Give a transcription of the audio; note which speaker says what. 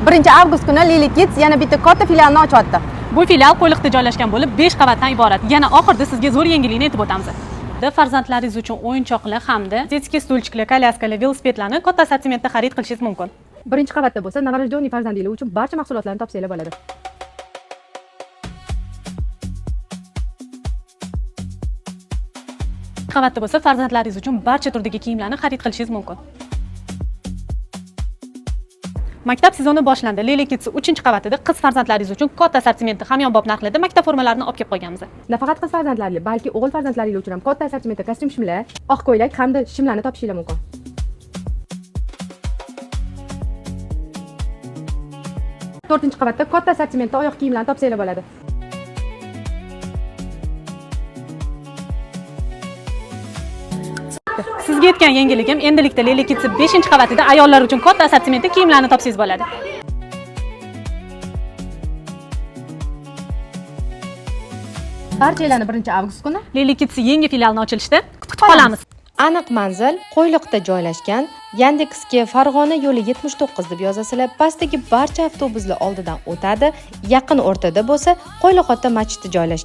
Speaker 1: 1-avgust kuni Lily Kids yana bitta katta filialni ochyapti.
Speaker 2: Bu filial Qo'yliqda joylashgan bo'lib, 5 qavatdan iborat. Yana oxirida sizga zo'r yangilikni aytib o'tamiz. Farzandlaringiz uchun o'yinchoqlar hamda детский stulchiklar, kolyaskalar, velosipedlarni katta assortimentda xarid qilishingiz mumkin.
Speaker 1: 1-qavatda bo'lsa, nоворожденный farzandinglar uchun barcha mahsulotlarni topsanglar bo'ladi.
Speaker 2: Qavatda bo'lsa, farzandlaringiz uchun barcha turdagi kiyimlarni xarid qilishingiz mumkin. Maktab sezoni boshlandi. Lily Kids 3-qavatida qiz farzandlaringiz uchun katta assortimentda hamyonbop narxlarda maktab formalarini olib kelib qo'yganmiz.
Speaker 1: Nafaqat qiz farzandlaringiz, balki o'g'il farzandlaringiz uchun ham katta assortimentda kostyum-shimlar, oq ko'ylak hamda shimlarni topishingiz mumkin. 4-qavatda katta assortimentda oyoq kiyimlarni topsanglar bo'ladi.
Speaker 2: Sizga aytgan yangiligim, endilikda Lily Kids 5-qavatida ayollar uchun katta assortimentda kiyimlarni topsangiz bo'ladi.
Speaker 1: Barchalarni 1-avgust kuni
Speaker 2: Lily Kids yangi filialni ochilishida kutib qolamiz.
Speaker 3: Aniq manzil Qo'yliqda joylashgan. Yandex'ga Farg'ona yo'li 79 deb yozasizlar. Pastdagi barcha avtobuslar oldidan o'tadi. Yaqin o'rtada bo'lsa, Qo'yliqota masjidi joylashgan.